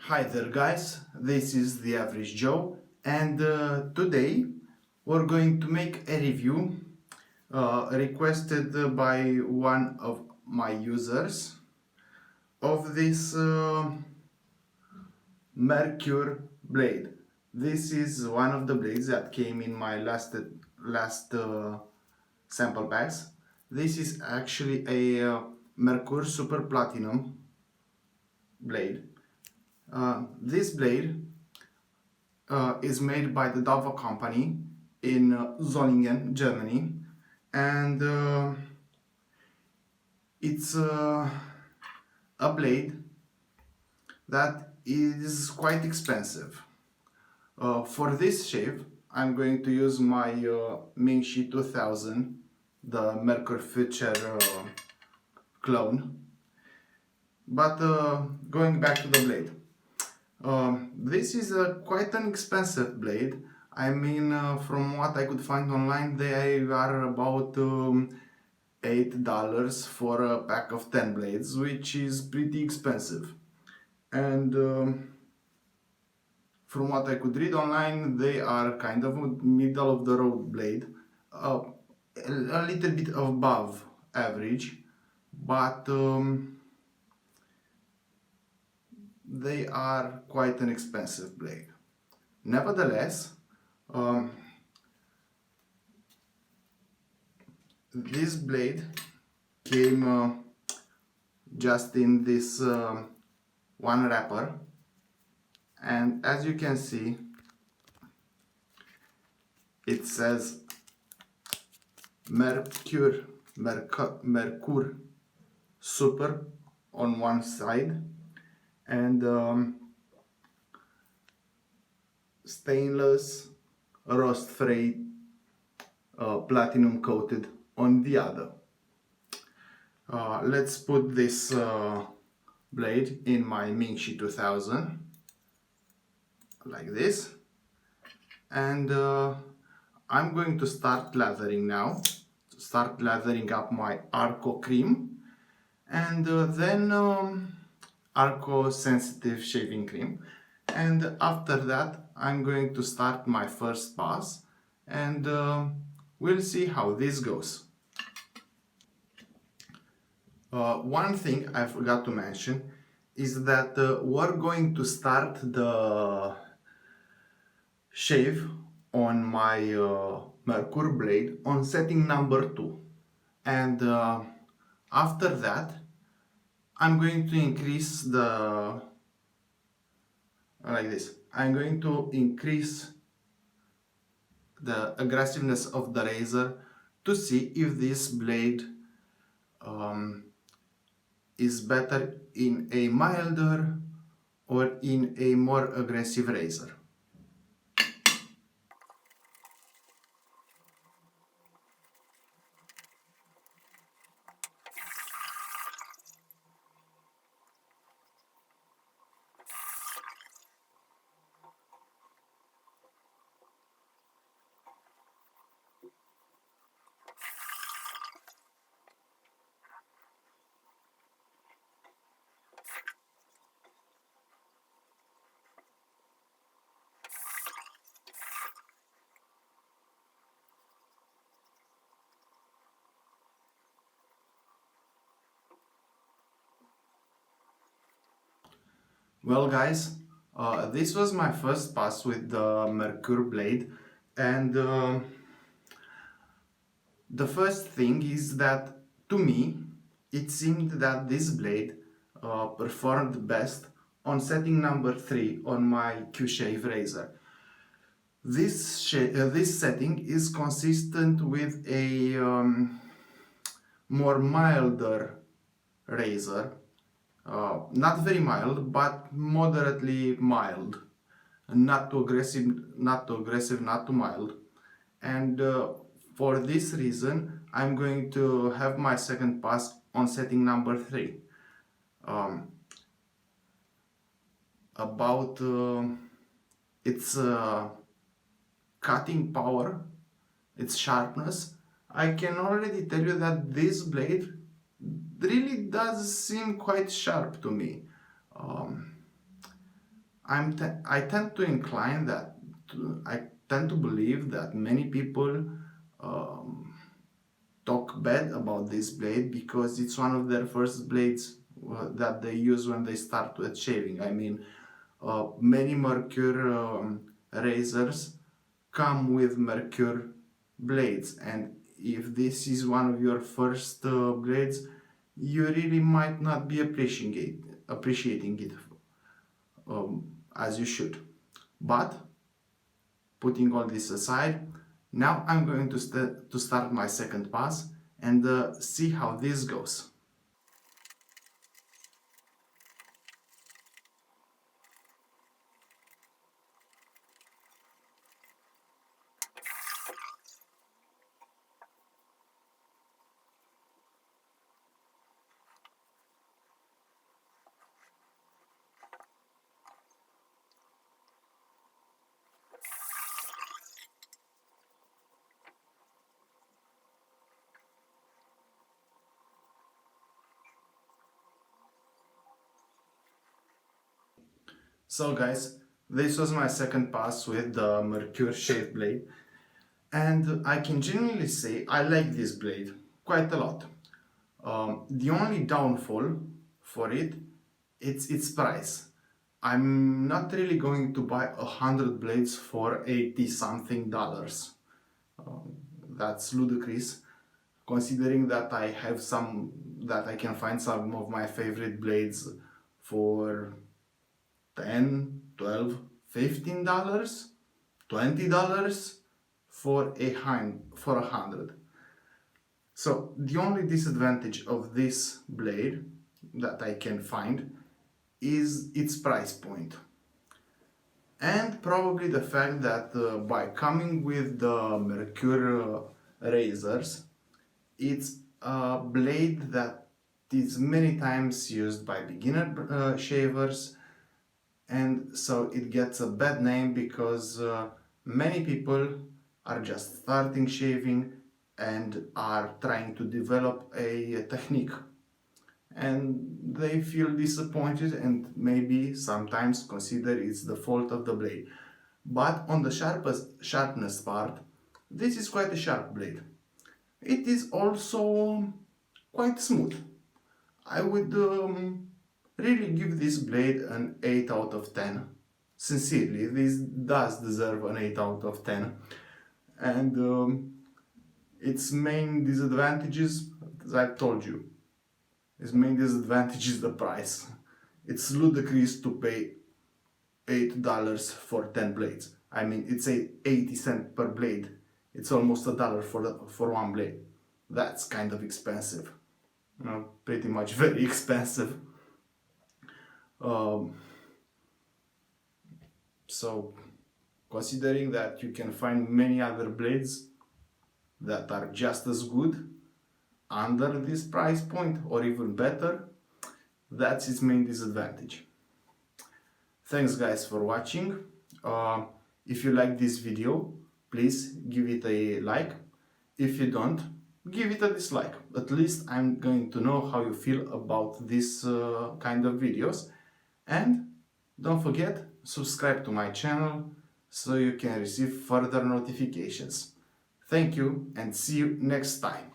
Hi there guys, this is the Average Joe and today we're going to make a review requested by one of my users of this Merkur blade. This is one of the blades that came in my last sample packs. This is actually a Merkur Super Platinum blade. This blade is made by the Dava company in Solingen, Germany, and it's a blade that is quite expensive. For this shape, I'm going to use my Mingxi 2000, the Merkur Future clone. But going back to the blade. This is quite an expensive blade. I mean, from what I could find online, they are about $8 for a pack of 10 blades, which is pretty expensive. And from what I could read online, they are kind of middle of the road blade, a little bit above average, but they are quite an expensive blade. Nevertheless, this blade came just in this one wrapper, and as you can see, it says Merkur Super on one side and stainless rust-free platinum coated on the other. Let's put this blade in my Mingxi 2000 like this, and I'm going to start lathering now. Start lathering up my Arco cream and then Arco sensitive shaving cream, and after that I'm going to start my first pass and we'll see how this goes. One thing I forgot to mention is that we're going to start the shave on my Merkur blade on setting number 2, and after that I'm going to increase the like this. I'm going to increase the aggressiveness of the razor to see if this blade is better in a milder or in a more aggressive razor. Well guys, this was my first pass with the Merkur blade, and the first thing is that to me it seemed that this blade performed best on setting number 3 on my Q-Shave razor. This setting is consistent with a more milder razor. Not very mild, but moderately mild. Not too aggressive, not too aggressive, not too mild. And for this reason, I'm going to have my second pass on setting number 3. About its cutting power, its sharpness, I can already tell you that this blade really does seem quite sharp to me. I tend to incline that I tend to believe that many people um, talk bad about this blade because it's one of their first blades that they use when they start with shaving. I mean, many Merkur razors come with Merkur blades, and if this is one of your first blades, you really might not be appreciating it as you should. But putting all this aside, now I'm going to start my second pass and see how this goes. So guys, this was my second pass with the Merkur shave blade, and I can genuinely say I like this blade quite a lot. The only downfall for it's its price. I'm not really going to buy 100 blades for 80 something dollars. That's ludicrous, considering that I can find some of my favorite blades for 10, 12, $15, $20 for for 100. So the only disadvantage of this blade that I can find is its price point. And probably the fact that by coming with the Merkur razors, it's a blade that is many times used by beginner shavers, and so it gets a bad name because many people are just starting shaving and are trying to develop a technique, and they feel disappointed and maybe sometimes consider it's the fault of the blade. But on the sharpness part, this is quite a sharp blade. It is also quite smooth. I would really give this blade an 8 out of 10. Sincerely, this does deserve an 8 out of 10. And its main disadvantages, as I've told you, its main disadvantage is the price. It's ludicrous to pay $8 for 10 blades. I mean, it's 80 cents per blade. It's almost $1 for one blade. That's kind of expensive. Pretty much very expensive. So, considering that you can find many other blades that are just as good under this price point or even better, that's its main disadvantage. Thanks guys for watching. If you like this video, please give it a like. If you don't, give it a dislike. At least I'm going to know how you feel about this kind of videos. And don't forget, subscribe to my channel so you can receive further notifications. Thank you and see you next time.